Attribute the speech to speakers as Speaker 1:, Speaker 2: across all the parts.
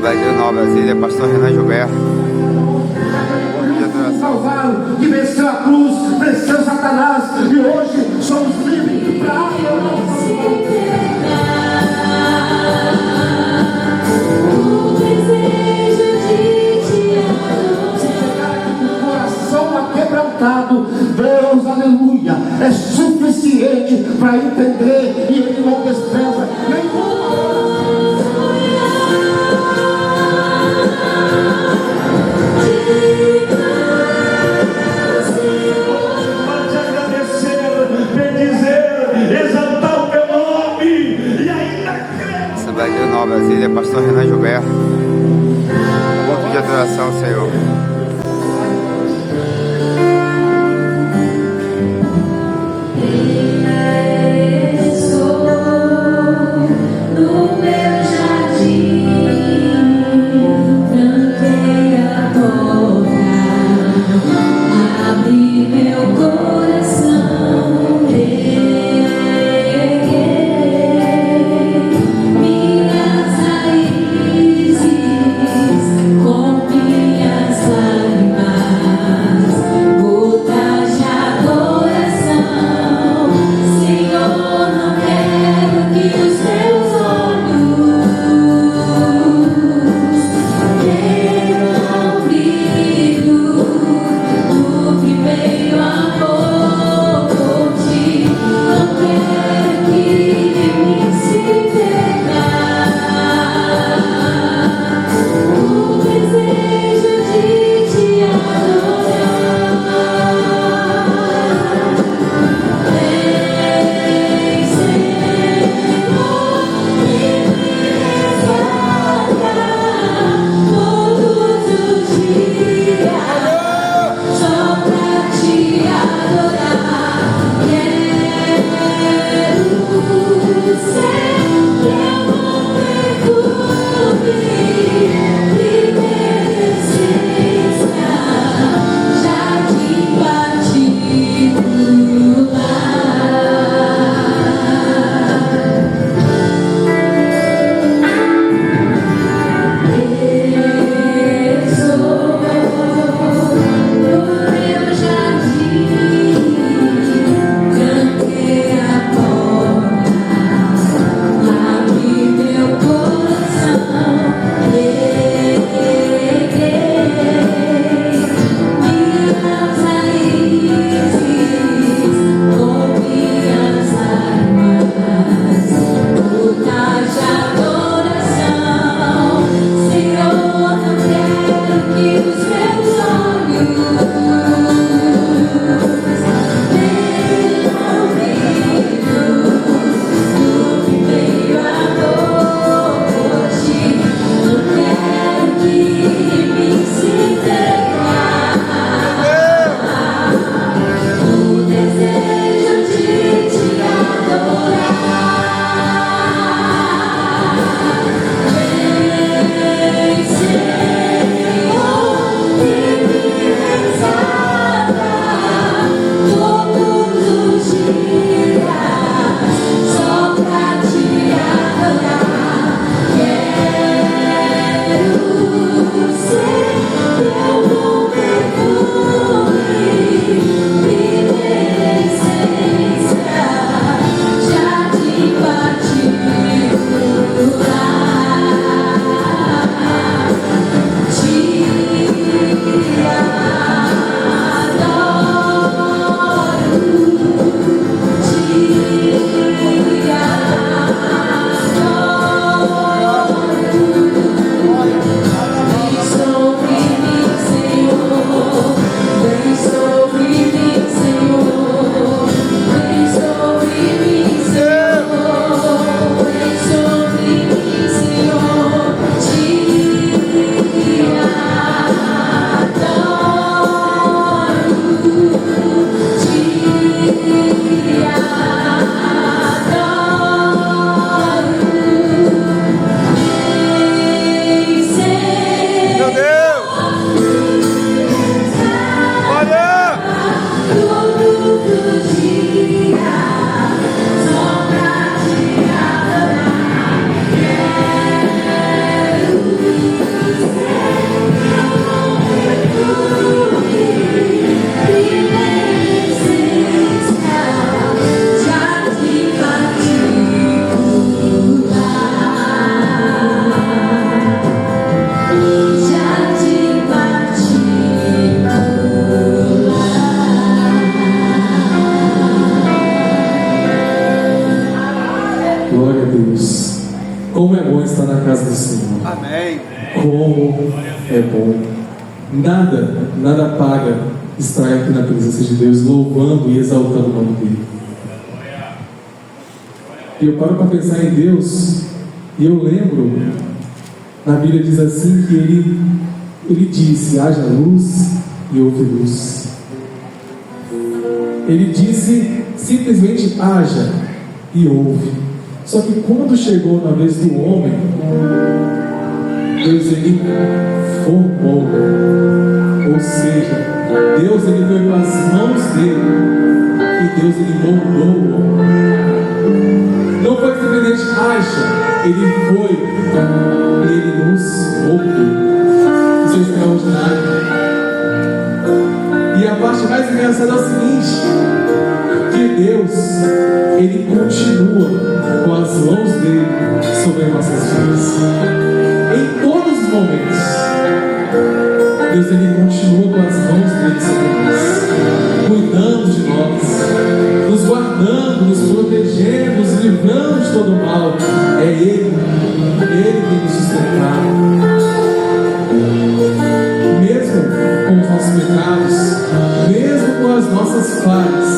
Speaker 1: Assembleia de Nova Brasília, pastor Renan Gilberto.
Speaker 2: Salvaram, que venceu a cruz, venceu Satanás, e hoje somos livres para a o desejo de te adorar. Se chegar aqui com o coração aquebrantado, Deus, aleluia, é suficiente para entender, e Ele não despreza nenhum.
Speaker 1: Assembleia de Nova Brasília, pastor Renan Gilberto. Culto de adoração, Senhor.
Speaker 3: Com minhas Como é bom estar na casa do Senhor.
Speaker 1: Amém.
Speaker 3: Como é bom. Nada paga estar aqui na presença de Deus, louvando e exaltando o nome dele. E eu paro para pensar em Deus, e eu lembro, na Bíblia diz assim, que ele disse: haja luz e houve luz. Ele disse simplesmente: haja e houve. Só que quando chegou na vez do homem, Deus ele formou. Ou seja, Deus ele veio com as mãos dele e Deus ele moldou o homem. Não foi simplesmente haja, ele foi e ele nos moldou. Isso é extraordinário. E a parte mais engraçada é o seguinte: que Deus ele continua com as mãos dele sobre as nossas vidas. Em todos os momentos, Deus ele continua com as mãos dele sobre nós, cuidando de nós, nos guardando, nos protegendo, nos livrando de todo o mal. É Ele tem nos sustentado. Mesmo com os nossos pecados, mesmo com as nossas falhas,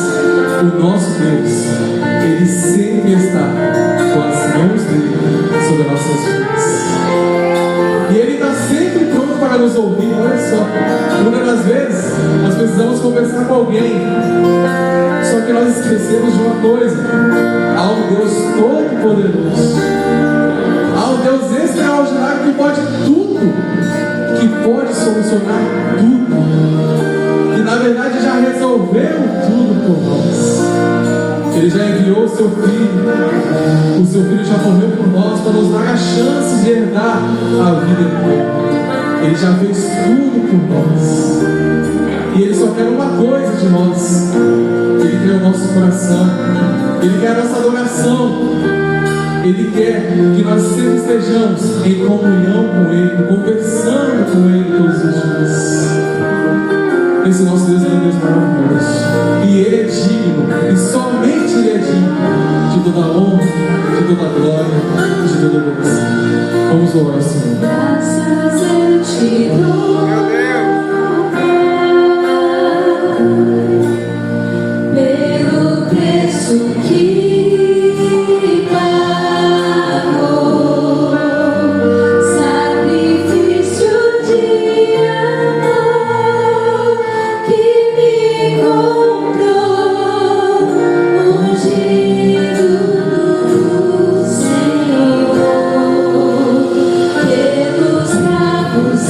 Speaker 3: o nosso Deus, Ele sempre está com as mãos dele sobre as nossas vidas. E Ele está sempre pronto para nos ouvir. Olha só, muitas das vezes nós precisamos conversar com alguém, só que nós esquecemos de uma coisa: há um Deus todo-poderoso, há um Deus extraordinário que pode tudo, que pode solucionar tudo, que na verdade já resolveu tudo por nós. Ele já enviou o seu filho já morreu por nós para nos dar a chance de herdar a vida eterna. Ele já fez tudo por nós, e Ele só quer uma coisa de nós: Ele quer o nosso coração, Ele quer a nossa adoração, Ele quer que nós sempre estejamos em comunhão com Ele, conversando com Ele todos os dias. Esse nosso Deus é um Deus maravilhoso, e Ele é digno, e somente Ele é digno de toda a honra, de toda a glória, de toda a adoração. Vamos louvar ao Senhor.
Speaker 4: Graças eu te dou,
Speaker 1: Meu Deus.
Speaker 4: pelo preço que pagou, sacrifício de amor que me comprou, ungido do Senhor, pelos bravos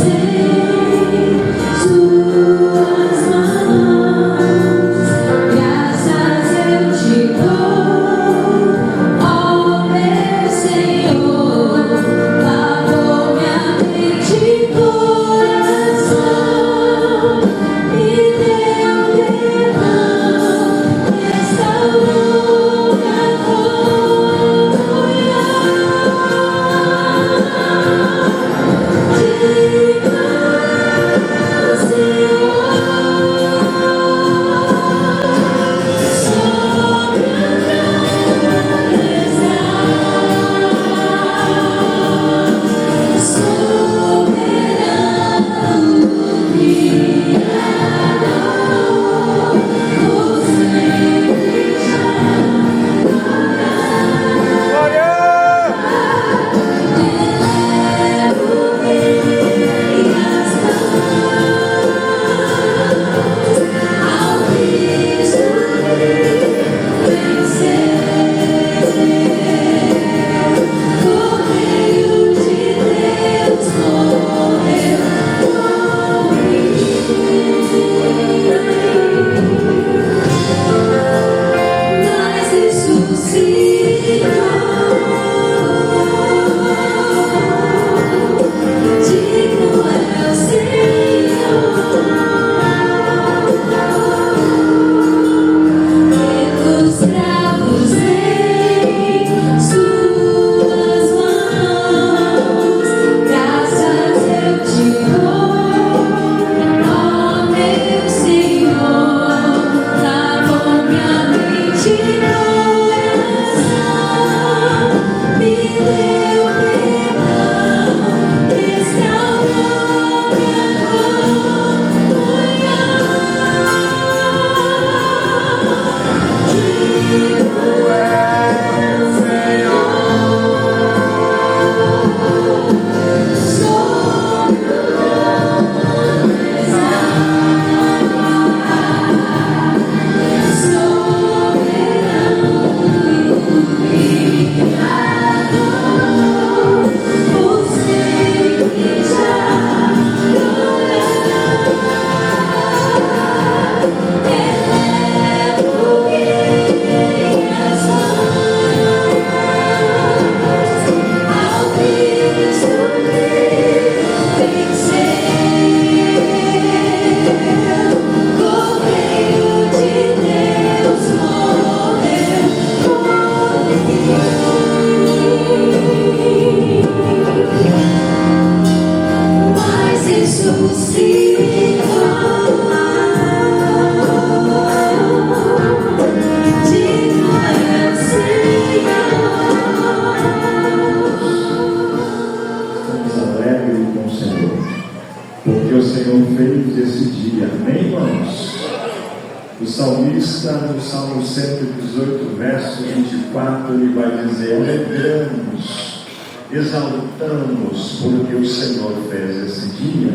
Speaker 5: O salmista, no Salmo 118, verso 24, ele vai dizer: alegramos, exaltamos porque o Senhor fez esse dia.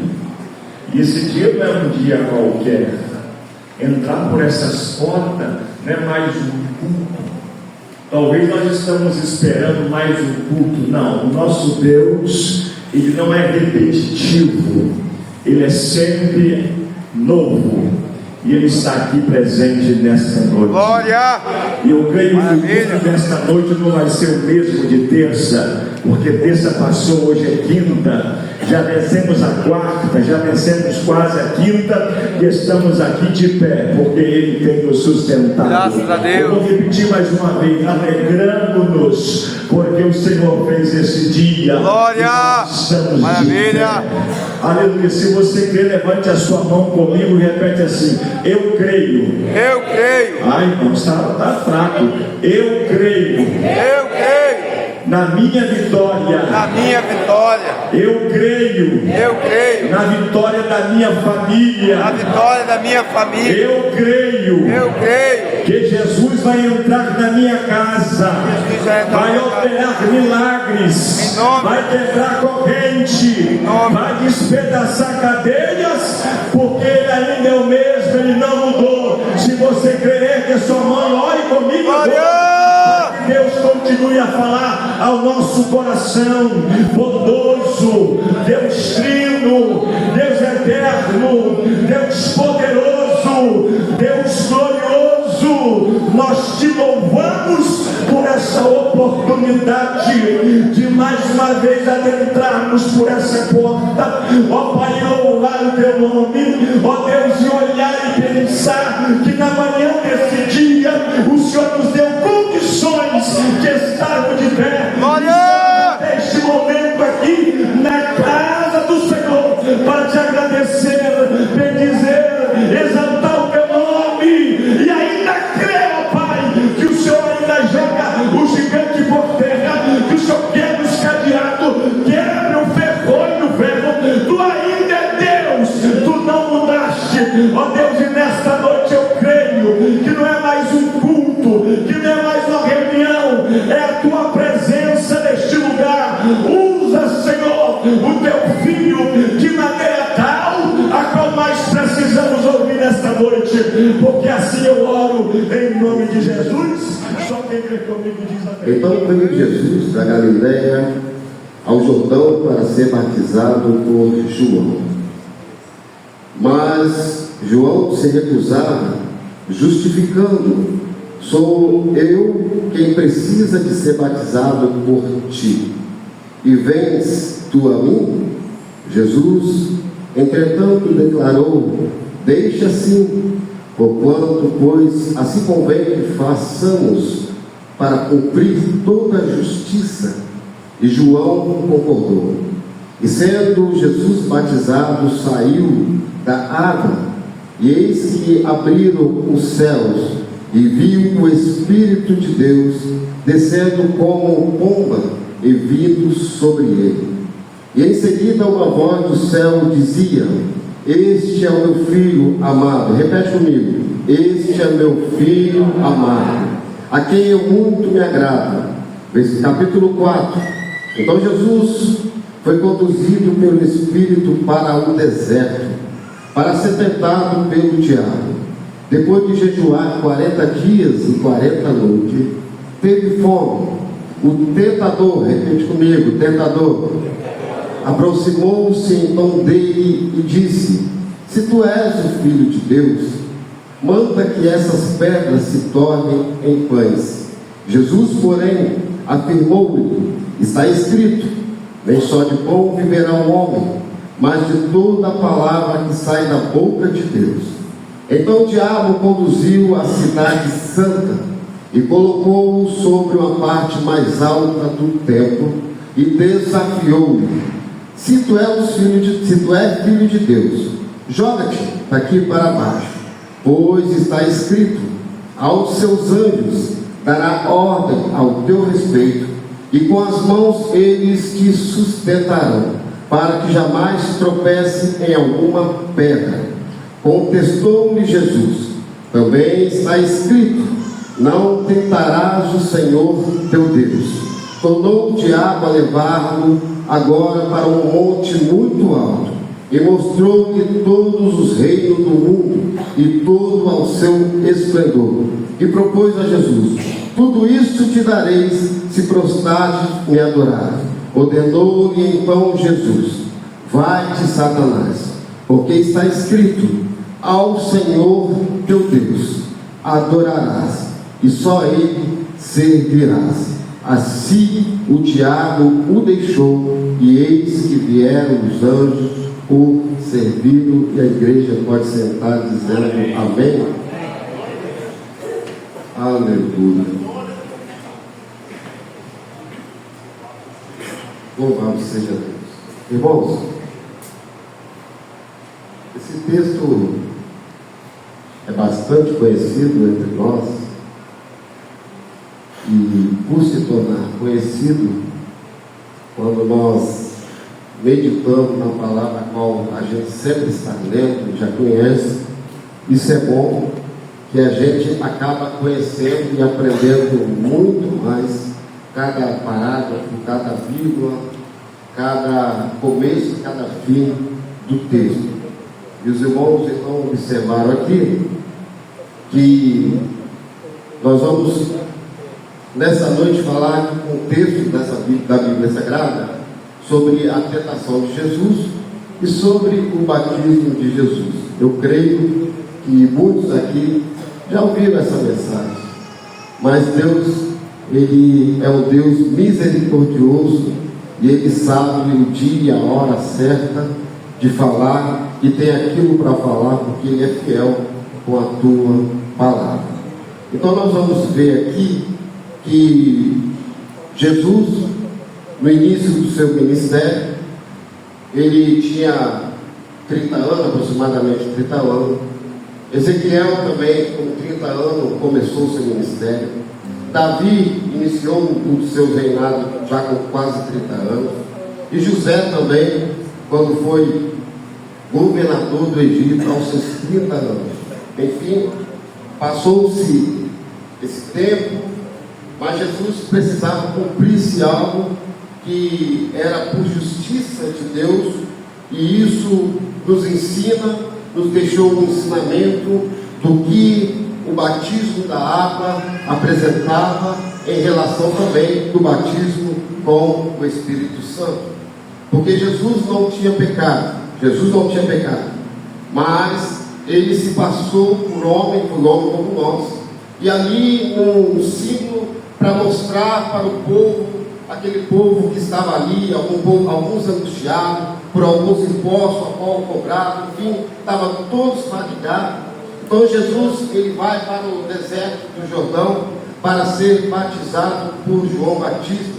Speaker 5: E esse dia não é um dia qualquer. Entrar por essas portas não é mais um culto. Talvez nós estamos esperando mais um culto. Não, o nosso Deus, ele não é repetitivo, ele é sempre novo, e ele está aqui presente nesta noite.
Speaker 1: Glória!
Speaker 5: E eu creio que o culto desta noite não vai ser o mesmo de terça, porque terça passou, hoje é quinta, já descemos a quarta, já descemos quase a quinta, e estamos aqui de pé, porque ele tem nos sustentado.
Speaker 1: Graças a Deus.
Speaker 5: Eu vou repetir mais uma vez: alegramos-nos, porque o Senhor fez esse dia.
Speaker 1: Glória!
Speaker 5: Estamos
Speaker 1: Maravilha!
Speaker 5: de pé. Aleluia. Se você crê, levante a sua mão comigo e repete assim: eu creio.
Speaker 1: Eu creio!
Speaker 5: Ai, irmão, está fraco. Eu creio
Speaker 1: Eu creio!
Speaker 5: na minha vitória.
Speaker 1: Na minha vitória!
Speaker 5: Eu creio
Speaker 1: Eu creio!
Speaker 5: na vitória da minha família.
Speaker 1: Na vitória da minha família!
Speaker 5: Eu creio
Speaker 1: Eu creio!
Speaker 5: que Jesus vai entrar na minha casa,
Speaker 1: Jesus vai entrar
Speaker 5: vai
Speaker 1: na minha casa.
Speaker 5: operar milagres,
Speaker 1: Em nome.
Speaker 5: vai quebrar corrente,
Speaker 1: nome.
Speaker 5: vai despedaçar cadeias, porque Ele ainda é o mesmo, Ele não mudou. Se você crer, que sua mãe ore comigo
Speaker 1: Glória!
Speaker 5: agora. Que Deus continue a falar ao nosso coração. Bondoso, Deus trino, Deus eterno, Deus poderoso, Deus glorioso, nós te louvamos por essa oportunidade de mais uma vez adentrarmos por essa porta, ó Pai, louvar o teu nome, ó Deus, e olhar e pensar que na manhã desse dia o Senhor nos deu condições de estarmos de pé.
Speaker 1: Glória!
Speaker 5: Neste momento aqui na casa do Senhor, para te agradecer, bendizer, exaltar o teu nome, e ainda crer, ó Pai, que o Senhor ainda joga o gigante por terra, que o Senhor quebra os cadeados, quebra o ferrolho no ferro. Tu ainda é Deus, tu não mudaste, ó Deus. E nesta noite eu creio que não é mais um culto, que não é mais uma reunião, é a tua presença neste lugar. Usa, Senhor, o teu filho de maneira tal a qual mais precisamos ouvir nesta noite, porque assim eu oro em nome de Jesus. Só quem crê comigo diz amém.
Speaker 6: Então veio Jesus da Galiléia ao Jordão para ser batizado por João. Mas João se recusava, justificando: sou eu quem precisa de ser batizado por ti, e vens tu a mim? Jesus, entretanto, declarou: deixa assim, porquanto, pois, assim convém que façamos para cumprir toda a justiça. E João concordou. E sendo Jesus batizado, saiu da água, e eis que abriram os céus, e viu o Espírito de Deus descendo como pomba e vindo sobre ele. E em seguida uma voz do céu dizia: este é o meu filho amado. Repete comigo: este é o meu filho amado, a quem eu muito me agrado. Capítulo 4. Então Jesus foi conduzido pelo Espírito para o deserto, para ser tentado pelo diabo. Depois de jejuar 40 dias e 40 noites, teve fome. O tentador, repete comigo, tentador, aproximou-se então dele e disse: se tu és o Filho de Deus, manda que essas pedras se tornem em pães. Jesus, porém, afirmou-lhe: está escrito, nem só de pão viverá o homem, mas de toda a palavra que sai da boca de Deus. Então o diabo conduziu a cidade santa e colocou-o sobre uma parte mais alta do templo e desafiou-o: se tu és filho de Deus, joga-te daqui para baixo, pois está escrito: aos seus anjos dará ordem ao teu respeito, e com as mãos eles te sustentarão, para que jamais tropece em alguma pedra. Contestou-lhe Jesus: Também está escrito: não tentarás o Senhor teu Deus. Tornou o diabo a levá-lo agora para um monte muito alto, e mostrou-lhe todos os reinos do mundo e todo ao seu esplendor. E propôs a Jesus: tudo isto te dareis se prostrares me adorares. Ordenou-lhe então Jesus: vai-te, Satanás, porque está escrito: ao Senhor teu Deus adorarás, e só Ele servirás. Assim o diabo o deixou, e eis que vieram os anjos o serviram. E a igreja pode sentar dizendo amém. Aleluia. Louvado seja Deus. Irmãos, esse texto é bastante conhecido entre nós, e por se tornar conhecido, quando nós meditamos na palavra a qual a gente sempre está lendo, já conhece, isso é bom, que a gente acaba conhecendo e aprendendo muito mais cada parágrafo, cada vírgula, cada começo, cada fim do texto. E os irmãos então observaram aqui que nós vamos nessa noite falar um texto da Bíblia Sagrada sobre a tentação de Jesus e sobre o batismo de Jesus. Eu creio que muitos aqui já ouviram essa mensagem, mas Deus, Ele é o Deus misericordioso, e Ele sabe o dia e a hora certa de falar, e tem aquilo para falar, porque Ele é fiel com a tua palavra. Então nós vamos ver aqui que Jesus, no início do seu ministério, ele tinha 30 anos, aproximadamente 30 anos. Ezequiel também, com 30 anos, começou o seu ministério. Davi iniciou o seu reinado já com quase 30 anos. E José também, quando foi governador do Egito, aos seus 30 anos. Enfim, passou-se esse tempo, mas Jesus precisava cumprir-se algo que era por justiça de Deus, e isso nos ensina, nos deixou um ensinamento do que o batismo da água apresentava em relação também do batismo com o Espírito Santo. Porque Jesus não tinha pecado, mas ele se passou por homem como nós, e ali um símbolo para mostrar para o povo, aquele povo que estava ali, alguns angustiados por alguns impostos a qual cobravam, enfim, estavam todos fadigados. Então Jesus, ele vai para o deserto do Jordão para ser batizado por João Batista.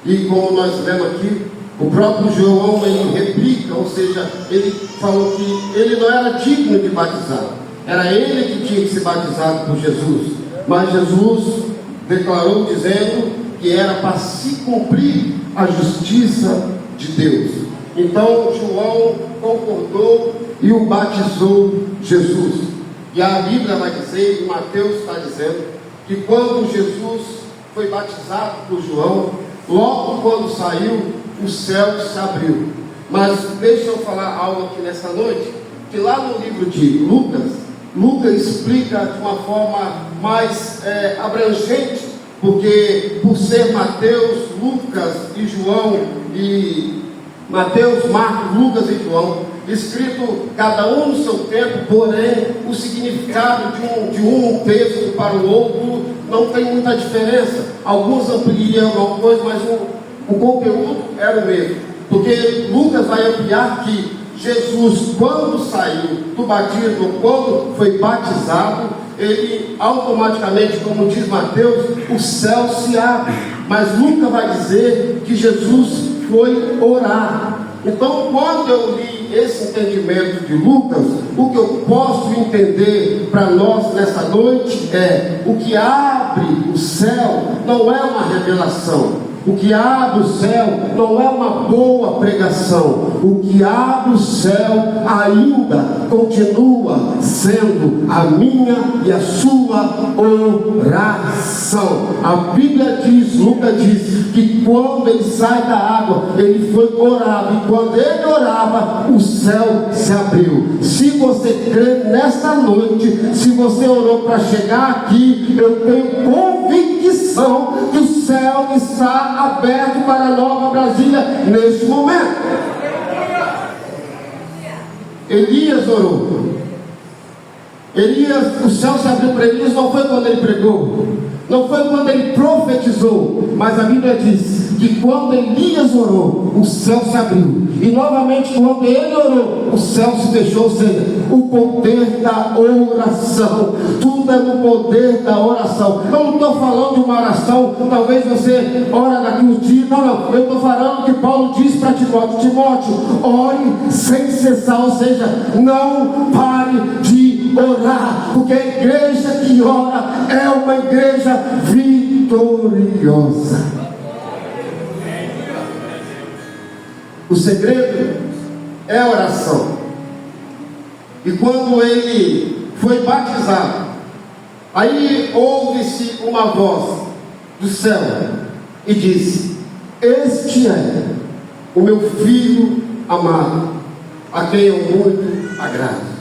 Speaker 6: E como nós vemos aqui, o próprio João, ele replica, ou seja, ele falou que ele não era digno de batizar, era ele que tinha que ser batizado por Jesus. Mas Jesus declarou dizendo que era para se cumprir a justiça de Deus. Então João concordou e o batizou Jesus. E a Bíblia vai dizer, e Mateus está dizendo, que quando Jesus foi batizado por João, logo quando saiu, o céu se abriu. Mas deixa eu falar algo aqui nessa noite, que lá no livro de Lucas explica de uma forma mais abrangente, porque por ser Mateus, Lucas e João, e Mateus, Marcos, Lucas e João, escrito cada um no seu tempo, porém o significado de um texto para o outro não tem muita diferença. Alguns ampliam alguma coisa, mas o conteúdo era o mesmo, porque Lucas vai ampliar que Jesus, quando saiu do batismo, quando foi batizado, ele automaticamente, como diz Mateus, o céu se abre. Mas Lucas vai dizer que Jesus foi orar. Então, quando eu li esse entendimento de Lucas, o que eu posso entender para nós nessa noite é: o que abre o céu não é uma revelação,
Speaker 2: O que abre o céu não é uma boa pregação. O que abre o céu ainda continua sendo a minha e a sua oração. A Bíblia diz, Lucas diz, que quando ele sai da água, ele foi orar. E quando ele orava, o céu se abriu. Se você crê nesta noite, se você orou para chegar aqui, eu tenho convicção que o céu está aberto para a Nova Brasília neste momento. Elias orou. Elias, o céu se abriu para Elias, não foi quando ele pregou, não foi quando ele profetizou, mas a Bíblia diz que quando Elias orou, o céu se abriu. E novamente, quando ele orou, o céu se fechou. Ou seja, o poder da oração. Tudo é no poder da oração. Eu não estou falando de uma oração, talvez você ora daqui uns dias. Não, eu estou falando que Paulo disse para Timóteo: Timóteo, ore sem cessar. Ou seja, não pare de orar, porque a igreja que ora é uma igreja vitoriosa. O segredo é a oração. E quando ele foi batizado, aí ouve-se uma voz do céu e disse: este é o meu filho amado, a quem eu muito agrado.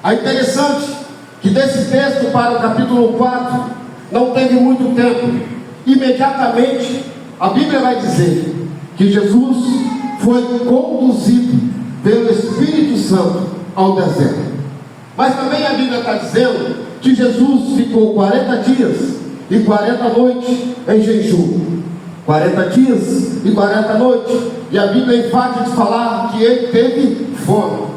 Speaker 2: É interessante que desse texto para o capítulo 4 não teve muito tempo. Imediatamente a Bíblia vai dizer que Jesus foi conduzido pelo Espírito Santo ao deserto. Mas também a Bíblia está dizendo que Jesus ficou 40 dias e 40 noites em jejum. 40 dias e 40 noites. E a Bíblia enfatiza de falar que ele teve fome.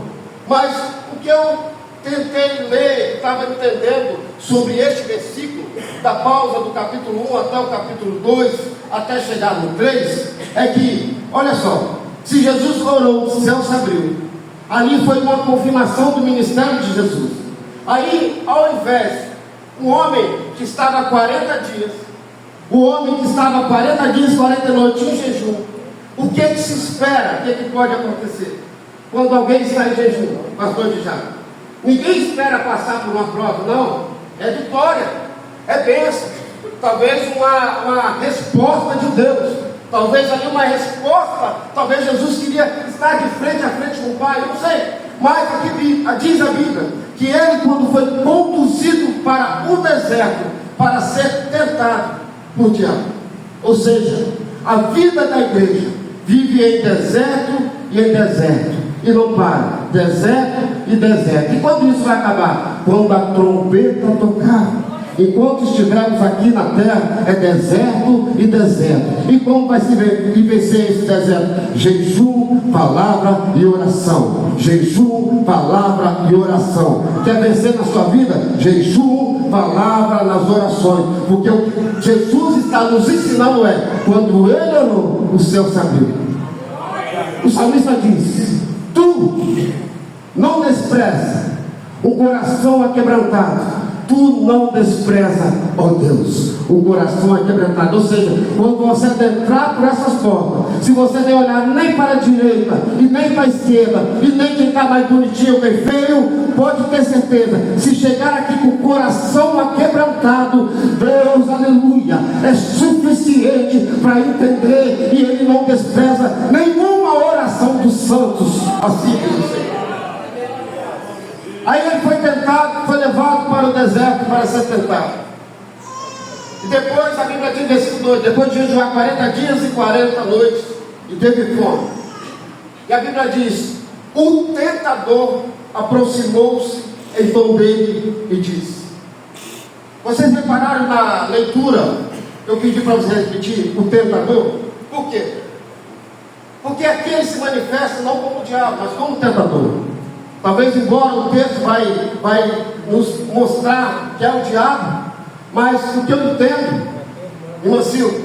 Speaker 2: Mas o que eu tentei ler, estava entendendo sobre este versículo, da pausa do capítulo 1 até o capítulo 2, até chegar no 3, é que, olha só, se Jesus orou, o céu se abriu. Ali foi uma confirmação do ministério de Jesus. Aí, ao invés, um homem que estava 40 dias, o homem que estava 40 dias, 40 noites em jejum, o que se espera, o que pode acontecer quando alguém está em jejum, pastor de Jaco? Ninguém espera passar por uma prova, não. É vitória, é bênção. Talvez uma resposta de Deus. Talvez ali uma resposta. Talvez Jesus queria estar de frente a frente com o Pai, eu não sei. Mas aqui diz a Bíblia que ele, quando foi conduzido para o deserto para ser tentado por diabo. Ou seja, a vida da igreja vive em deserto e em deserto. E não para, deserto e deserto. E quando isso vai acabar? Quando a trombeta tocar. Enquanto estivermos aqui na terra, é deserto e deserto. E como vai se vencer esse deserto? Jejum, palavra e oração. Jejum, palavra e oração. Quer vencer na sua vida? Jejum, palavra nas orações. Porque o que Jesus está nos ensinando é: quando ele orou, o céu se abriu. O salmista diz: tu não despreza o coração aquebrantado. Tu não despreza, ó Deus, o coração aquebrantado. Ou seja, quando você entrar por essas portas, se você nem olhar nem para a direita e nem para a esquerda, e nem quem está mais bonitinho ou bem feio, pode ter certeza, se chegar aqui com o coração aquebrantado, Deus, aleluia, é suficiente para entender, e Ele não despreza nenhuma oração dos santos, assim que eu sei. Aí ele foi tentado, foi levado para o deserto para ser tentado. E depois a Bíblia diz, versículo 2: depois de jejuar 40 dias e 40 noites, e teve fome. E a Bíblia diz: o tentador aproximou-se em tom dele e disse. Vocês repararam na leitura? Eu pedi para vocês repetir: o tentador. Por quê? Porque aqui ele se manifesta não como o diabo, mas como o tentador. Talvez, embora o texto vai nos mostrar que é o diabo, mas o que eu entendo, irmão Silvio,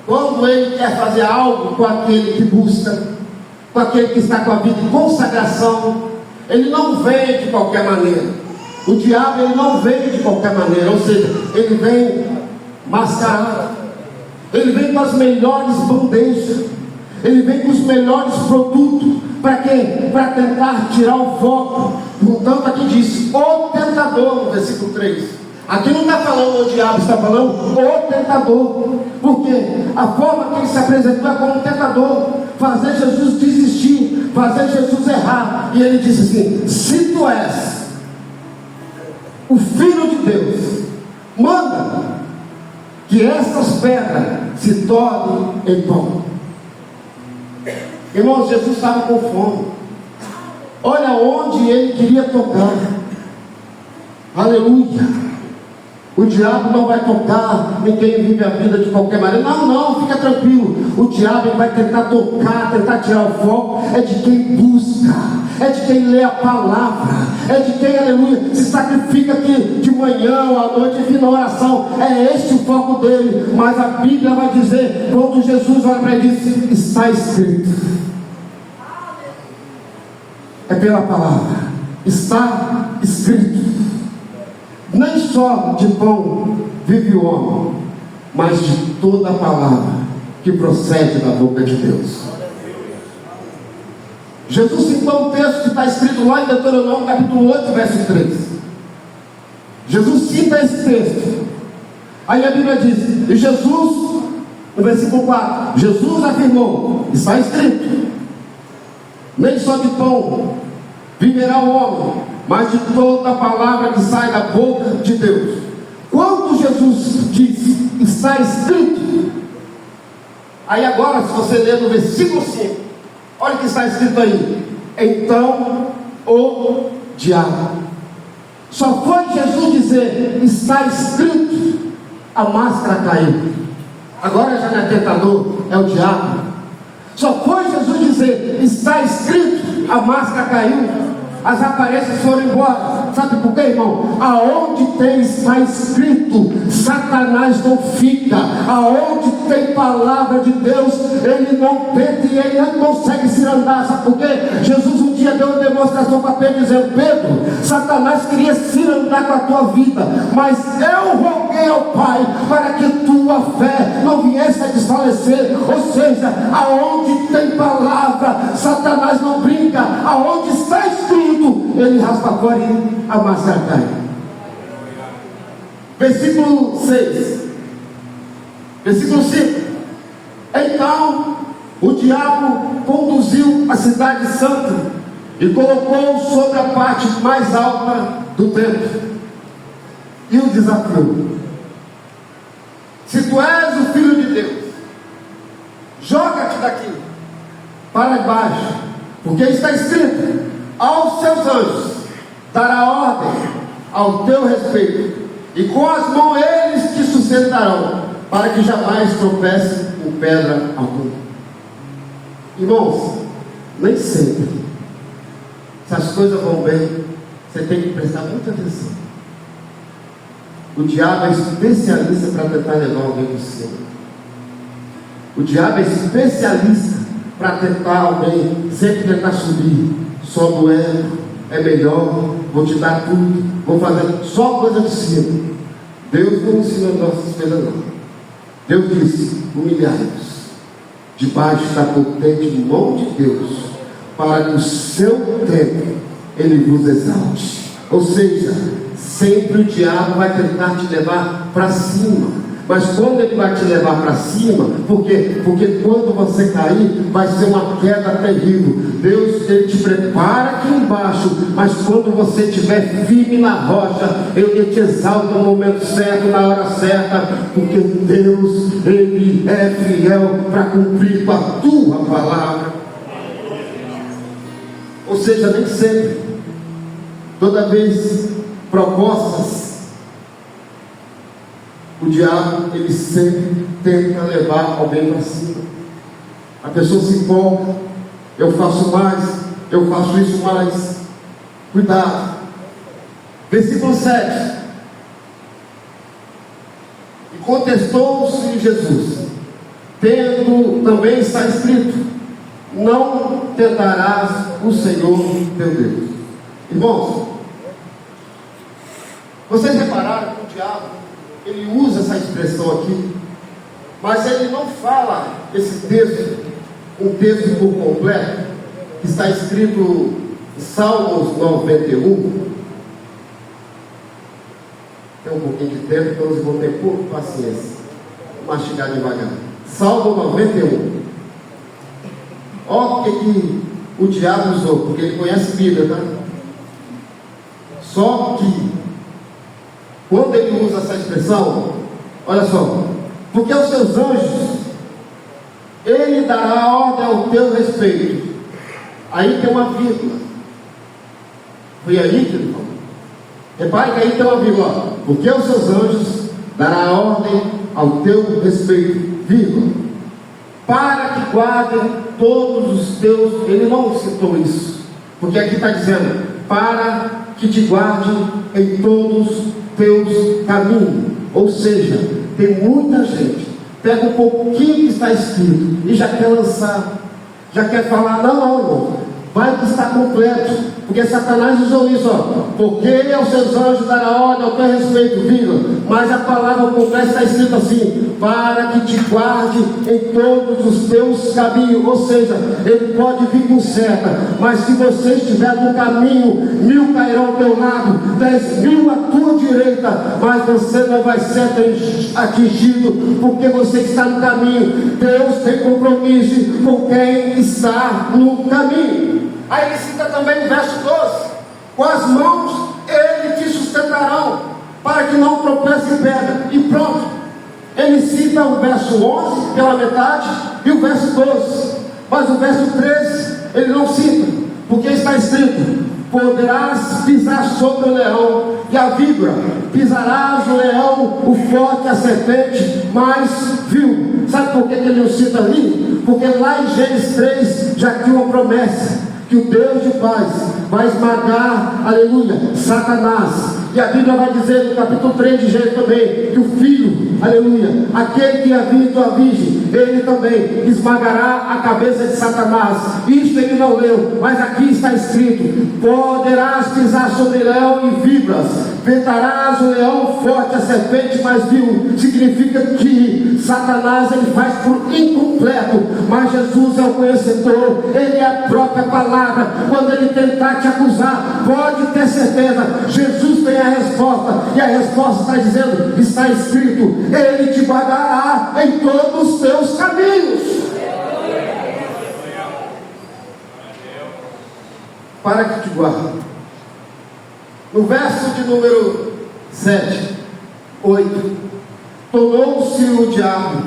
Speaker 2: quando ele quer fazer algo com aquele que busca, com aquele que está com a vida em consagração, ele não vem de qualquer maneira. O diabo, ele não vem de qualquer maneira, ou seja, ele vem mascarado. Ele vem com as melhores bandejas, ele vem com os melhores produtos. Para quê? Para tentar tirar o foco. Portanto, aqui diz o tentador, no versículo 3. Aqui não está falando o diabo, está falando o tentador. Porque a forma que ele se apresentou é como um tentador, fazer Jesus desistir, fazer Jesus errar. E ele disse assim: se tu és o Filho de Deus, manda que essas pedras se tornem em pão. Irmãos, Jesus estava com fome. Olha onde ele queria tocar. Aleluia. O diabo não vai tocar em quem vive a vida de qualquer maneira. Não, fica tranquilo. O diabo ele vai tentar tocar, tentar tirar o foco. É de quem busca, é de quem lê a palavra, é de quem, aleluia, se sacrifica aqui de manhã ou à noite, enfim, na oração. É este o foco dele. Mas a Bíblia vai dizer, quando Jesus olha para ele e diz: está escrito. É pela palavra. Está escrito. Nem só de pão vive o homem, mas de toda a palavra que procede da boca de Deus. Jesus citou um texto que está escrito lá em Deuteronômio capítulo 8, verso 3. Jesus cita esse texto. Aí a Bíblia diz, e Jesus, no versículo 4, Jesus afirmou, está escrito: nem só de pão viverá o homem, mas de toda a palavra que sai da boca de Deus. Quando Jesus diz, está escrito, aí agora, se você ler no versículo 5, olha o que está escrito aí: então o diabo. Só foi Jesus dizer, está escrito, a máscara caiu. Agora já não é tentador, é o diabo. Só foi Jesus dizer, está escrito, a máscara caiu. As aparências foram embora. Sabe por quê, irmão? Aonde tem está escrito, Satanás não fica. Aonde tem palavra de Deus, ele não tenta e ele não consegue se andar. Sabe por quê? Jesus um dia deu uma demonstração para Pedro, dizendo: Pedro, Satanás queria se andar com a tua vida, mas eu roguei ao Pai para que tua fé não viesse a desfalecer. Ou seja, aonde tem palavra, Satanás não brinca. Aonde está escrito, ele raspa fora e a máscara cai. Versículo 6. Versículo 5. Então o diabo conduziu a cidade santa e colocou sobre a parte mais alta do templo e o desafiou: se tu és o Filho de Deus, joga-te daqui para baixo, porque está escrito: aos seus anjos dará ordem ao teu respeito, e com as mãos eles te sustentarão, para que jamais tropece em pedra alguma. Irmãos, nem sempre, se as coisas vão bem, você tem que prestar muita atenção. O diabo é especialista para tentar levar alguém por cima. O diabo é especialista para tentar alguém, sempre tentar subir. Só doendo, é melhor, vou te dar tudo, vou fazer só coisa de cima. Deus não ensina nossas coisas não. Deus disse: humilhai-vos debaixo da potente mão de Deus, para que o seu tempo ele vos exalte. Ou seja, sempre o diabo vai tentar te levar para cima. Mas quando ele vai te levar para cima, por quê? Porque quando você cair, vai ser uma queda terrível. Deus, ele te prepara aqui embaixo, mas quando você estiver firme na rocha, ele te exalta no momento certo, na hora certa, porque Deus, ele é fiel para cumprir com a tua palavra. Ou seja, nem sempre, toda vez propostas, o diabo, ele sempre tenta levar alguém para cima. A pessoa se empolga: eu faço mais, eu faço isso mais. Cuidado. Versículo 7. E contestou-se Jesus, tendo também está escrito: não tentarás o Senhor teu Deus. Irmãos, vocês repararam que o diabo, ele usa essa expressão aqui:
Speaker 6: Mas ele não fala esse texto, um texto por completo, que está escrito em Salmos 91. Tem um pouquinho de tempo, então eu vou ter pouco paciência. Vou mastigar devagar. Salmo 91. Olha o que o diabo usou, porque ele conhece Bíblia, tá? Só que, quando ele usa essa expressão, olha só, porque aos seus anjos, ele dará ordem ao teu respeito. Aí tem uma vírgula. Foi aí que ele falou. Repare que aí tem uma vírgula. Porque aos seus anjos dará ordem ao teu respeito, vírgula, para que guardem todos os teus. Ele não citou isso, porque aqui está dizendo, para que te guarde em todos os teus caminhos. Ou seja, tem muita gente, pega um pouquinho que está escrito e já quer lançar, já quer falar, não, irmão, vai que está completo, porque Satanás usou isso, ó, porque aos seus anjos dará ordem ao teu respeito, vírgula, mas a palavra completa está escrita assim, para que te guarde em todos os teus caminhos. Ou seja, ele pode vir com seta, mas se você estiver no caminho, 1000 cairão ao teu lado, 10.000 à tua direita, mas você não vai ser atingido, porque você está no caminho. Deus tem compromisso com quem está no caminho. Aí ele cita também o verso 12: com as mãos ele te sustentarão, para que não tropece em pedra. E pronto, ele cita o verso 11 pela metade e o verso 12, mas o verso 13 ele não cita, porque está escrito: poderás pisar sobre o leão e a víbora, pisarás o leão, o forte, a serpente, mas vil. Sabe por que ele não cita ali? Porque lá em Gênesis 3 já tinha uma promessa, que o Deus de paz vai esmagar, aleluia, Satanás. E a Bíblia vai dizer no capítulo 3 de Gênesis também, que o filho, aleluia, aquele que havia a virgem, ele também esmagará a cabeça de Satanás. Isto ele não leu, mas aqui está escrito: poderás pisar sobre leão e víboras, ventarás o leão forte, a serpente mais vil. Significa que Satanás ele faz por incompleto, mas Jesus é o conhecedor, ele é a própria palavra. Quando ele tentar te acusar, pode ter certeza, Jesus tem a resposta, e a resposta está dizendo, está escrito: ele te guardará em todos os teus caminhos. Para que te guarde. No verso de número 7, 8, tornou-se o diabo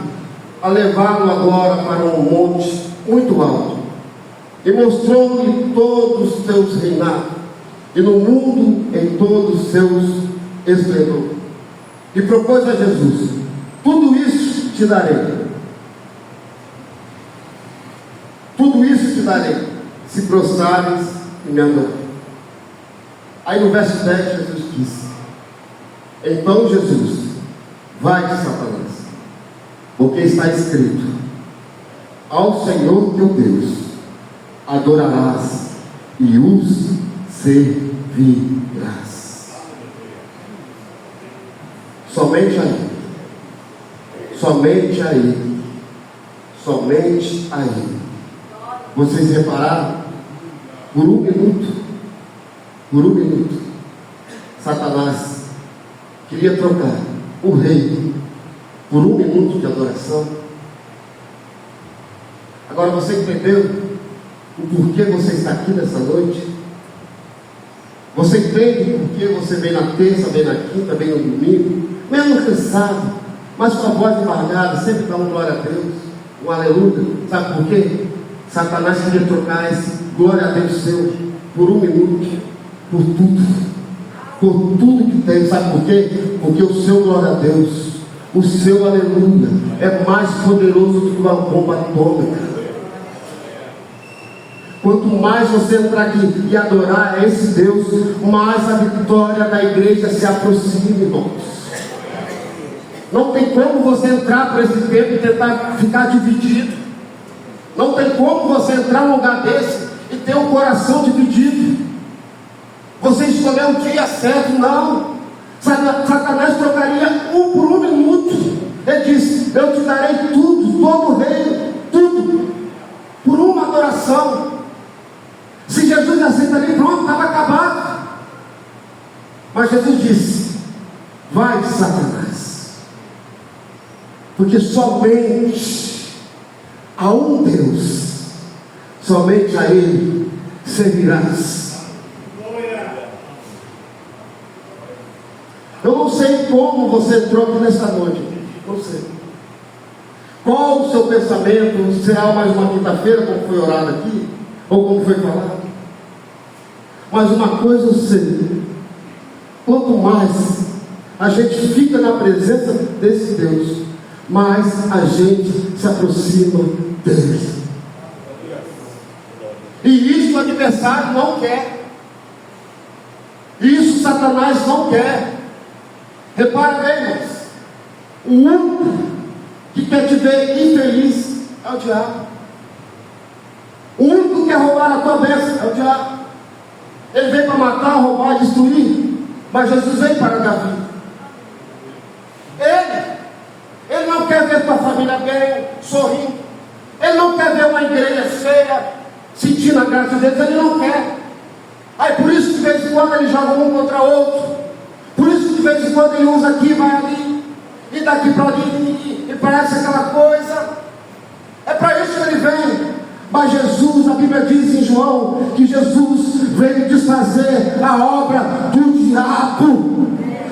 Speaker 6: a levá-lo agora para um monte muito alto, e mostrou-lhe todos os teus reinados, e no mundo em todos os seus esplendor. E propôs a Jesus: tudo isso te darei. Tudo isso te darei, se prostrares e me adorar. Aí no verso 10 Jesus disse: então Jesus, vai de Satanás, porque está escrito: ao Senhor teu Deus adorarás e os servirás. Somente a Ele, somente a Ele, somente a Ele. Vocês repararam? Por um minuto, Satanás queria trocar o rei por um minuto de adoração. Agora você entendeu o porquê você está aqui nessa noite? Você entende por que você vem na terça, vem na quinta, vem no domingo, mesmo cansado, mas com a voz embargada, sempre dá um glória a Deus, um aleluia. Sabe por quê? Satanás queria trocar esse glória a Deus seu por um minuto, por tudo que tem. Sabe por quê? Porque o seu glória a Deus, o seu aleluia é mais poderoso do que uma bomba atômica. Quanto mais você entrar aqui e adorar a esse Deus, mais a vitória da igreja se aproxima, irmãos. Não tem como você entrar por esse tempo e tentar ficar dividido. Não tem como você entrar num lugar desse e ter um coração dividido. Você escolheu o dia certo, não. Satanás trocaria por um minuto
Speaker 2: Ele disse: eu te darei tudo, todo o reino, tudo, por uma adoração. Se Jesus aceita ali, pronto, estava acabado. Mas Jesus disse: vai, Satanás, porque somente a um Deus, somente a Ele servirás. Eu não sei como você entrou aqui nesta noite, não sei. Qual o seu pensamento? Será mais uma quinta-feira, como foi orado aqui, ou como foi falado? Mas uma coisa eu sei: quanto mais a gente fica na presença desse Deus, mais a gente se aproxima dele. E isso o adversário não quer. Isso Satanás não quer. Repara bem, irmãos, o único que quer te ver infeliz é o diabo. O único que quer roubar a tua bênção é o diabo. Ele veio para matar, roubar, destruir, mas Jesus veio para dar vida. Ele não quer ver tua família bem, sorrindo. Ele não quer ver uma igreja cheia, sentindo a graça de Deus. Ele não quer. Aí por isso de vez em quando ele joga um contra outro. Por isso de vez em quando ele usa aqui, vai ali, e daqui para ali, e parece aquela coisa. É para isso que ele vem. Mas Jesus, a Bíblia diz em João, que Jesus veio desfazer a obra do diabo,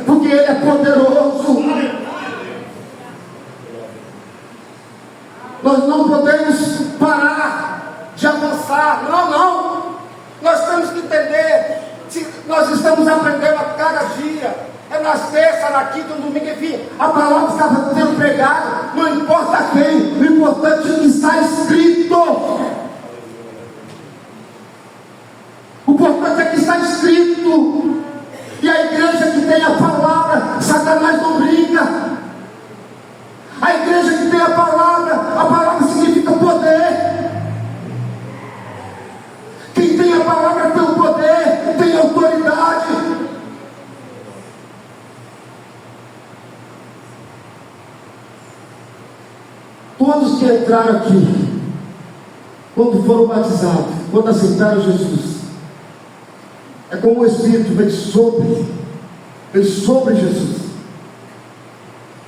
Speaker 2: porque ele é poderoso. Nós não podemos parar de avançar. Não. Nós temos que entender. Se nós estamos aprendendo a cada dia, é nas terças, na quinta, no domingo, enfim, a palavra está sendo pregada, não importa quem, o importante é que está escrito. O importante é que está escrito. E a igreja que tem a palavra, Satanás não brinca. A igreja que tem a palavra significa poder. Quem tem a palavra tem o poder, tem autoridade. Todos que entraram aqui, quando foram batizados, quando aceitaram Jesus, é como o Espírito veio sobre Jesus.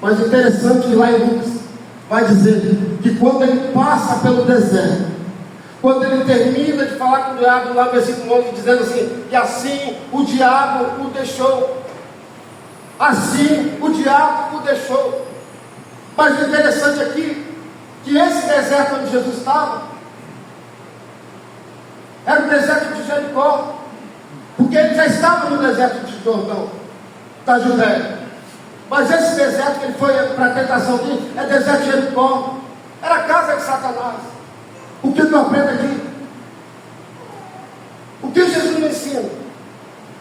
Speaker 2: Mas o interessante é que lá em Lucas vai dizer que quando ele passa pelo deserto, quando ele termina de falar com o diabo, lá no versículo 11, dizendo assim: e assim o diabo o deixou. Assim o diabo o deixou. Mas o interessante aqui, que esse deserto onde Jesus estava, era o deserto de Jericó, porque ele já estava no deserto de Jordão, da Judéia. Mas esse deserto que ele foi para a tentação dele, é deserto de Jericó, era a casa de Satanás. O que eu aprendo aqui? O que Jesus me ensina?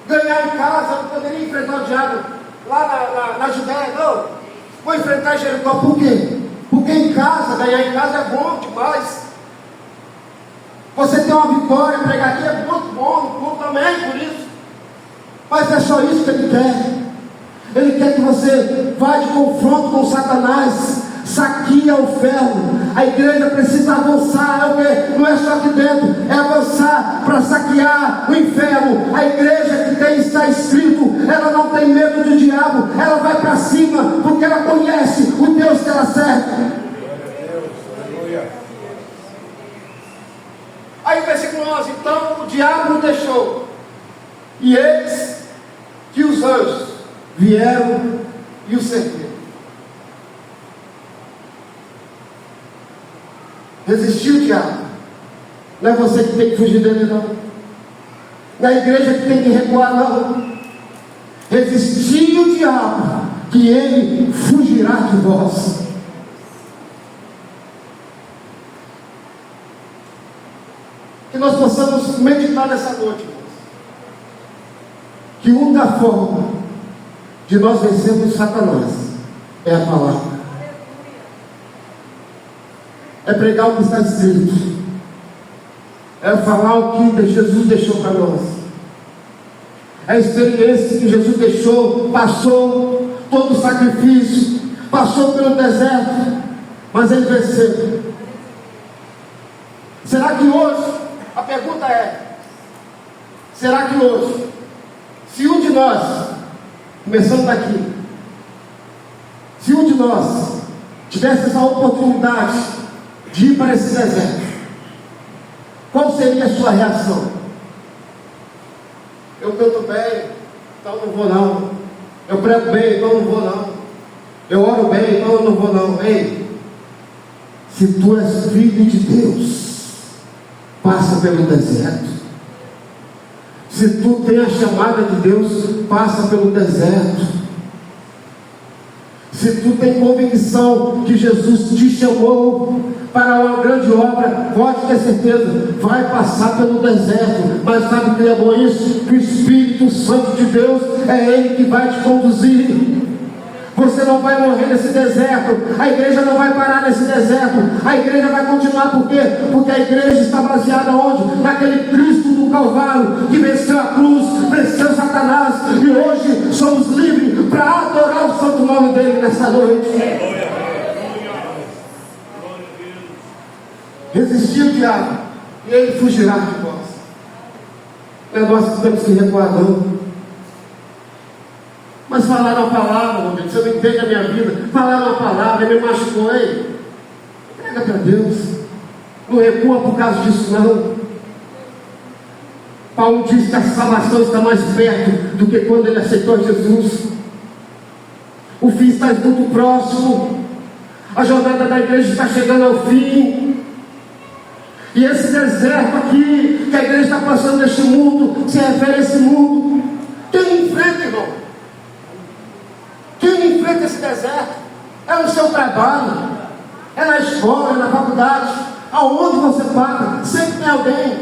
Speaker 2: Ganhar em casa, eu não poderia enfrentar o diabo lá na Judéia, não. Vou enfrentar Jericó, por quê? Porque em casa, ganhar em casa é bom demais. Você tem uma vitória, pregar aqui é muito bom também, por isso. Mas é só isso que ele quer. Ele quer que você vá de confronto com Satanás, saqueia o ferro. A igreja precisa avançar, não é só aqui dentro, é avançar para saquear o inferno. A igreja que está escrito, ela não tem medo do diabo, ela vai para cima, porque ela conhece o Deus que ela serve. Aí versículo 11, então o diabo o deixou, e eis que os anjos vieram e o cercaram. Resistiu o diabo. Não é você que tem que fugir dele, não. Não é a igreja que tem que recuar, não. Resistir o diabo, que ele fugirá de vós. Que nós possamos meditar nessa noite, irmãos. Que uma forma de nós vencermos Satanás é a palavra. É pregar o que está escrito. É falar o que Jesus deixou para nós. É a experiência que Jesus deixou, passou, todo o sacrifício, passou pelo deserto, mas ele venceu. Será que hoje, a pergunta é, será que hoje, se um de nós, começando daqui, se um de nós tivesse essa oportunidade de ir para esse deserto, qual seria a sua reação? Eu canto bem, então não vou não. Eu prego bem, então não vou não. Eu oro bem, então eu não vou não. Ei, se tu és filho de Deus, passa pelo deserto. Se tu tem a chamada de Deus, passa pelo deserto. Se tu tem convicção que Jesus te chamou para uma grande obra, pode ter certeza, vai passar pelo deserto. Mas sabe o que é bom isso? Que o Espírito Santo de Deus é Ele que vai te conduzir. Você não vai morrer nesse deserto, a igreja não vai parar nesse deserto, a igreja vai continuar. Por quê? Porque a igreja está baseada onde? Naquele Cristo do Calvário, que venceu a cruz, venceu Satanás, e hoje somos livres para adorar o santo nome dele nessa noite. Resistir o diabo, e ele fugirá de vós. Não é nós que temos que recuar não. Mas falaram a palavra, meu Deus, você não entende a minha vida. Falaram a palavra, me machucou. Ei, entrega para Deus. Não recua por causa disso não. Paulo diz que a salvação está mais perto do que quando ele aceitou Jesus. O fim está muito próximo. A jornada da igreja está chegando ao fim. E esse deserto aqui que a igreja está passando neste mundo se refere a esse mundo. Quem enfrenta, irmão? Quem enfrenta esse deserto? É no seu trabalho, é na escola, é na faculdade, aonde você passa, sempre tem alguém,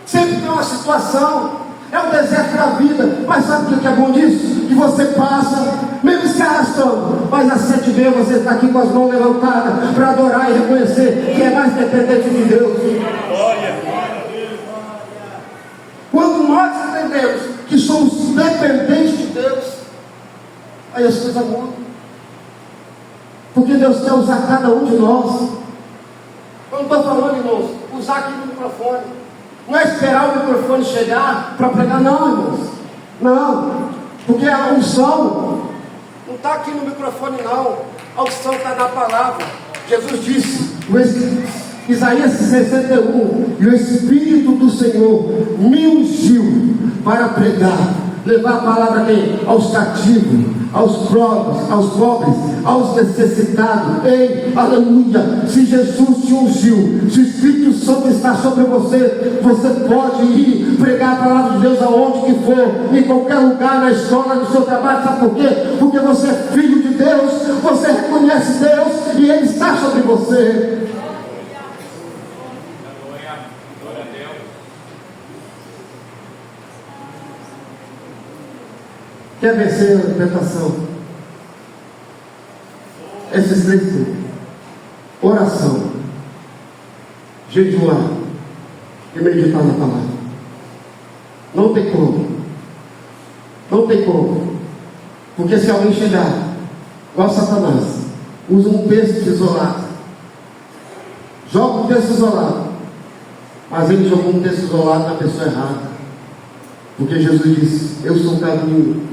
Speaker 2: sempre tem uma situação. É um deserto da vida. Mas sabe o que é bom disso? Que você passa, mesmo se arrastando, mas às 7 vezes você está aqui com as mãos levantadas para adorar e reconhecer que é mais dependente de Deus. Quando nós entendemos que somos dependentes de Deus, aí as coisas mudam. Porque Deus quer usar cada um de nós. Eu não estou falando, irmãos, usar aqui no microfone. Não é esperar o microfone chegar para pregar, não, irmãos. Não. Porque a unção não está aqui no microfone, não. A unção está na palavra. Jesus disse, Isaías 61, e o Espírito do Senhor me ungiu para pregar, levar a palavra a quem? Aos cativos, aos pobres, aos necessitados. Ei, aleluia. Se Jesus te ungiu, se o Espírito Santo está sobre você, você pode ir pregar a palavra de Deus aonde que for, em qualquer lugar, na escola, no seu trabalho. Sabe por quê? Porque você é filho de Deus, você reconhece Deus e Ele está sobre você. Quer vencer a tentação? Esses 3 tempos: oração, jejuar e meditar na palavra. Não tem como. Não tem como. Porque se alguém chegar, igual Satanás, usa um texto isolado, joga um texto isolado, mas ele jogou um texto isolado na pessoa errada. Porque Jesus disse: eu sou o caminho,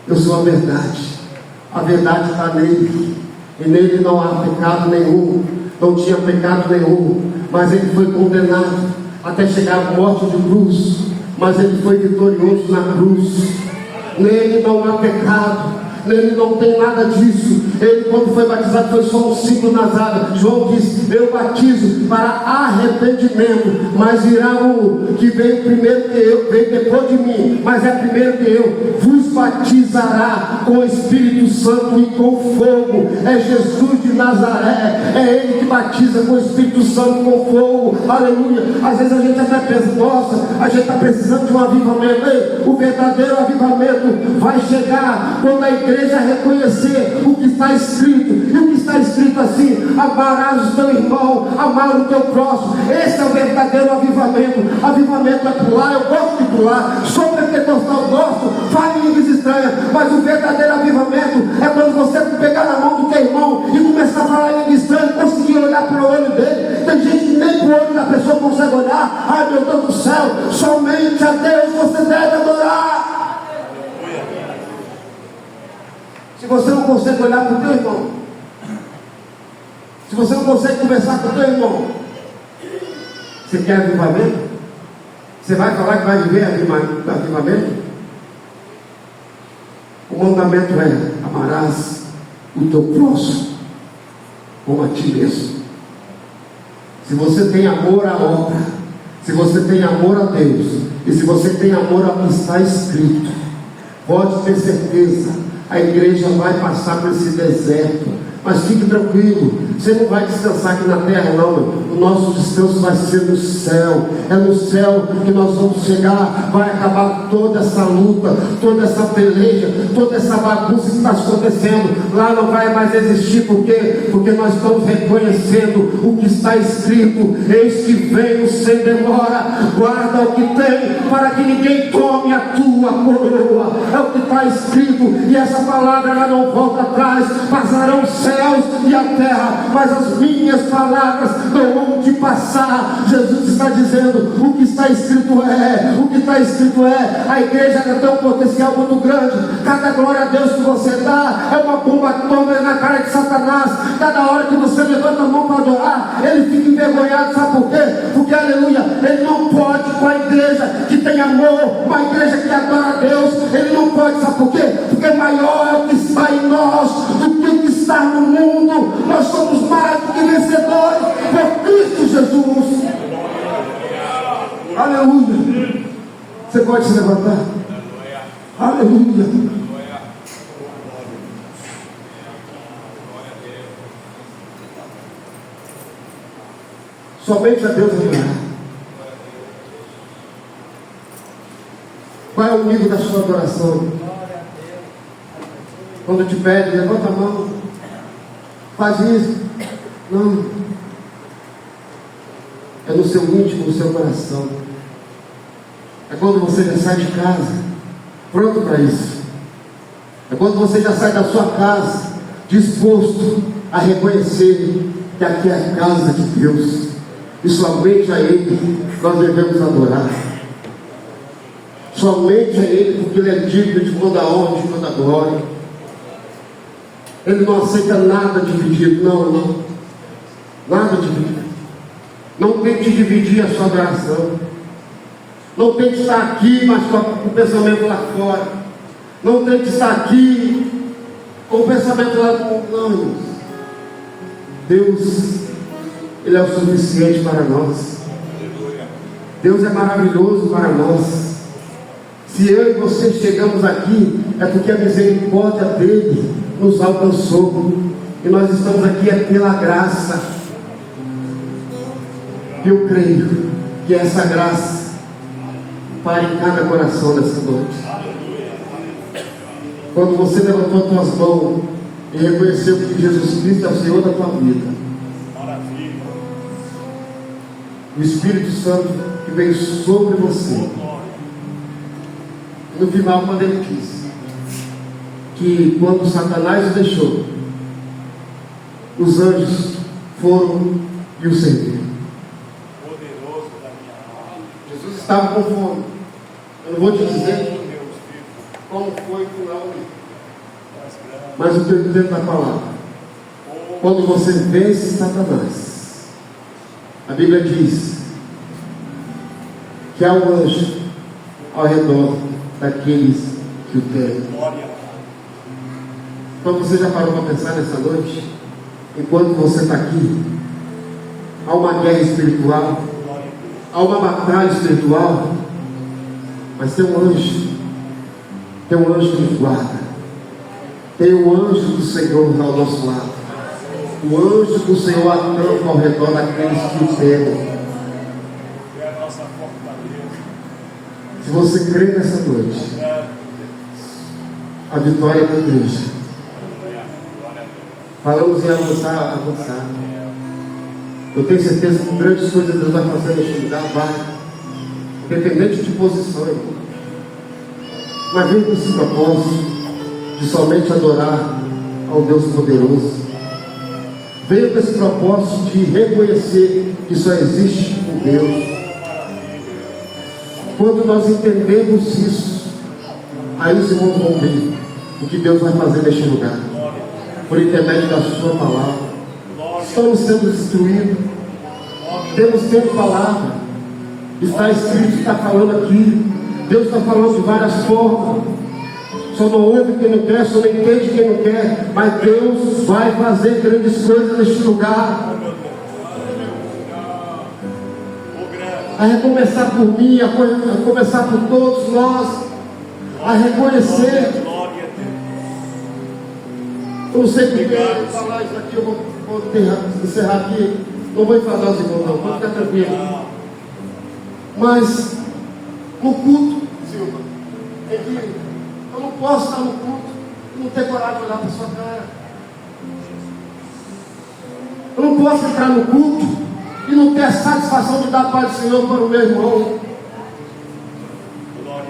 Speaker 2: eu sou a verdade está nele, e nele não há pecado nenhum. Não tinha pecado nenhum, mas ele foi condenado até chegar à morte de cruz, mas ele foi vitorioso na cruz. Nele não há pecado, nele não tem nada disso. Ele, quando foi batizado, foi só um símbolo nas águas. João disse: eu batizo para arrependimento, mas virá um que veio primeiro que eu, veio depois de mim, mas é primeiro que eu, vos batizará com o Espírito Santo e com fogo. É Jesus de Nazaré, é Ele que batiza com o Espírito Santo e com fogo. Aleluia. Às vezes a gente até pensa: nossa, a gente está precisando de um avivamento. Ei, o verdadeiro avivamento vai chegar quando a igreja reconhecer o que está escrito. E o que está escrito assim: amarás o teu irmão, amar o teu próximo. Esse é o verdadeiro avivamento. Avivamento é pular, eu gosto de pular, sou pentecostal, eu gosto, falo em línguas estranhas. Mas o verdadeiro avivamento é quando você pegar na mão do teu Somente a Deus você deve adorar. Se você não consegue olhar para o teu irmão, se você não consegue conversar com o teu irmão, você quer avivamento? Você vai falar que vai viver avivamento? O mandamento é: amarás o teu próximo como a ti mesmo. Se você tem amor à obra, se você tem amor a Deus, e se você tem amor ao que está escrito, pode ter certeza, a igreja vai passar por esse deserto. Mas fique tranquilo, você não vai descansar aqui na terra não, meu. O nosso descanso vai ser no céu. É no céu que nós vamos chegar. Vai acabar toda essa luta, toda essa peleja, toda essa bagunça que está acontecendo. Lá não vai mais existir. Por quê? Porque nós estamos reconhecendo o que está escrito: eis que venho sem demora. Guarda o que tem, para que ninguém tome a tua coroa. É o que está escrito, e essa palavra ela não volta atrás. Passarão os céus e a terra, mas as minhas palavras não vão te passar. Jesus está dizendo: o que está escrito é, o que está escrito é. A igreja tem um potencial muito grande. Cada glória a Deus que você dá é uma bomba atômica na cara de Satanás. Cada hora que você levanta a mão para adorar, ele fica envergonhado. Sabe por quê? Porque, aleluia, ele não pode com a igreja que tem amor, uma igreja que adora a Deus. Ele não pode, sabe por quê? Porque maior é o que está em nós do que o que está no mundo. Nós somos mais do que vencedores por Cristo Jesus. Aleluia. Você pode se levantar? Aleluia. Somente a Deus adorar. Qual é o nível da sua adoração? Quando te pede, levanta a mão, faz isso. Não. É no seu íntimo, no seu coração. É quando você já sai de casa, pronto para isso. É quando você já sai da sua casa, disposto a reconhecer que aqui é a casa de Deus. E somente a Ele nós devemos adorar. Somente a Ele, porque Ele é digno de toda a honra, de toda a glória. Ele não aceita nada dividido, não. Nada dividido. Não tente dividir a sua adoração. Não tente estar aqui, mas com o pensamento lá fora. Não tente estar aqui com o pensamento lá do mundo, não, irmãos. Deus, Ele é o suficiente para nós. Deus é maravilhoso para nós. Se eu e você chegamos aqui, é porque a misericórdia dele nos alcançou. E nós estamos aqui é pela graça. Eu creio que essa graça pare em cada coração nessa noite. Quando você levantou as tuas mãos e reconheceu que Jesus Cristo é o Senhor da tua vida, o Espírito Santo que veio sobre você, no final, quando ele quis que quando Satanás o deixou, os anjos foram e o serviram. Jesus estava com fome. Eu não vou te dizer como foi o final, mas o que eu entendo da palavra: quando você vence Satanás, a Bíblia diz que há um anjo ao redor daqueles que o temem. Então você já parou para pensar nessa noite? Enquanto você está aqui, há uma guerra espiritual, há uma batalha espiritual, mas tem um anjo que nos guarda. Tem o anjo do Senhor ao nosso lado. O anjo do Senhor acampa ao redor daqueles que o temem. Se você crê nessa noite, a vitória é da igreja. Falamos em avançar. Eu tenho certeza que grandes coisas Deus vai fazer neste lugar, vai. Independente de posição, irmão. Mas vem com esse propósito de somente adorar ao Deus poderoso. Venha com esse propósito de reconhecer que só existe um Deus.
Speaker 6: Quando nós entendemos isso, aí os irmãos vão ver o que Deus vai fazer neste lugar, por intermédio da sua palavra. Estamos sendo instruídos, temos tempo palavra, está escrito, está falando aqui. Deus está falando de várias formas. Só não ouve quem não quer, só não entende quem não quer. Mas Deus vai fazer grandes coisas neste lugar. A recomeçar por mim, a começar por todos nós, a reconhecer. Eu não sei porque eu vou falar isso aqui, eu vou encerrar aqui. Não vou falar os irmãos, não, pode ficar tranquilo. Mas no culto, Silva, é que eu não posso estar no culto e não ter coragem de olhar para a sua cara. Eu não posso entrar no culto e não ter a satisfação de dar a paz do Senhor para o meu irmão.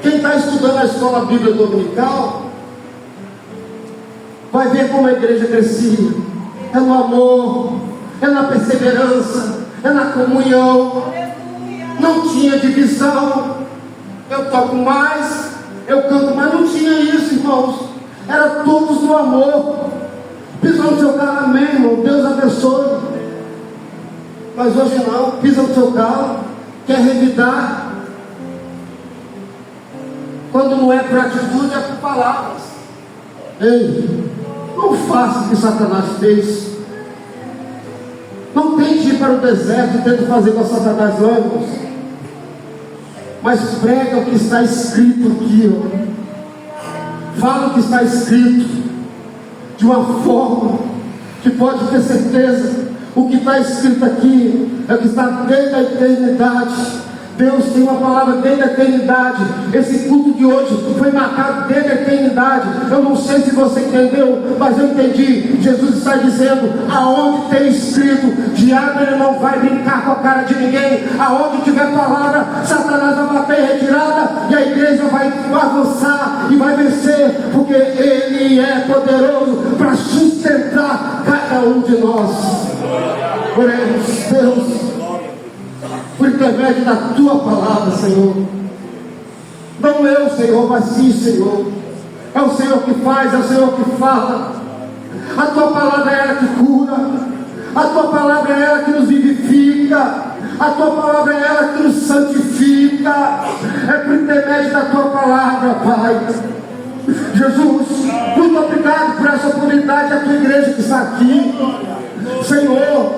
Speaker 6: Quem está estudando a escola bíblica dominical vai ver como a igreja crescia. É no amor, é na perseverança, é na comunhão. Não tinha divisão. Eu toco mais, eu canto mais. Não tinha isso, irmãos. Era todos no amor. Pisa no seu carro, amém, irmão. Deus abençoe. Mas hoje não. Pisa no seu carro, quer revidar. Quando não é por atitude, é por palavras. Ei, não faça o que Satanás fez. Não tente ir para o deserto e tente fazer com Satanás, não, irmãos. Mas prega o que está escrito aqui, ó. Fala o que está escrito de uma forma que pode ter certeza. O que está escrito aqui é o que está desde a eternidade. Deus tem uma palavra desde a eternidade. Esse culto de hoje foi marcado desde a eternidade. Eu não sei se você entendeu, mas eu entendi. Jesus está dizendo: aonde tem escrito, diabo ele não vai brincar com a cara de ninguém. Aonde tiver palavra, Satanás vai bater em retirada e a igreja vai avançar e vai vencer, porque ele é poderoso para sustentar cada um de nós. Oremos, Deus, por intermédio da tua palavra, Senhor. Não eu, Senhor, mas sim, Senhor. É o Senhor que faz, é o Senhor que fala. A tua palavra é ela que cura. A tua palavra é ela que nos vivifica. A tua palavra é ela que nos santifica. É por intermédio da tua palavra, Pai. Jesus, muito obrigado por essa oportunidade da tua igreja que está aqui. Senhor,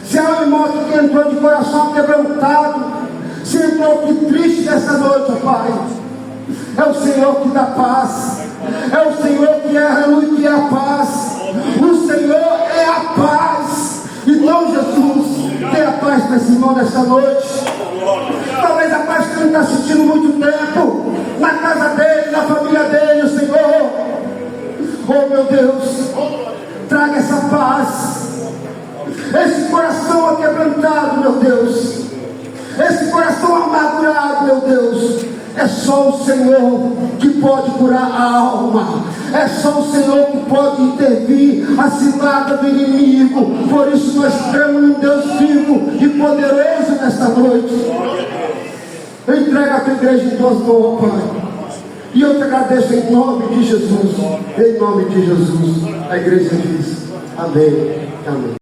Speaker 6: se há um irmão que entrou de coração quebrantado, se entrou aqui triste nessa noite, Pai, é o Senhor que dá paz, é o Senhor que é a luz e que é a paz. O Senhor é a paz. Então, Jesus, dê a paz para esse irmão nessa noite. Talvez a paz que ele está sentindo muito tempo, na casa dele, na família dele, o Senhor. Oh, meu Deus, traga essa paz. Esse coração aquebrantado, meu Deus, esse coração amargurado, meu Deus, é só o Senhor que pode curar a alma, é só o Senhor que pode intervir a cilada do inimigo. Por isso nós cremos num Deus vivo e poderoso nesta noite. Entrega a tua igreja em tuas mãos, Pai, e eu te agradeço em nome de Jesus. Em nome de Jesus, a igreja diz amém, amém.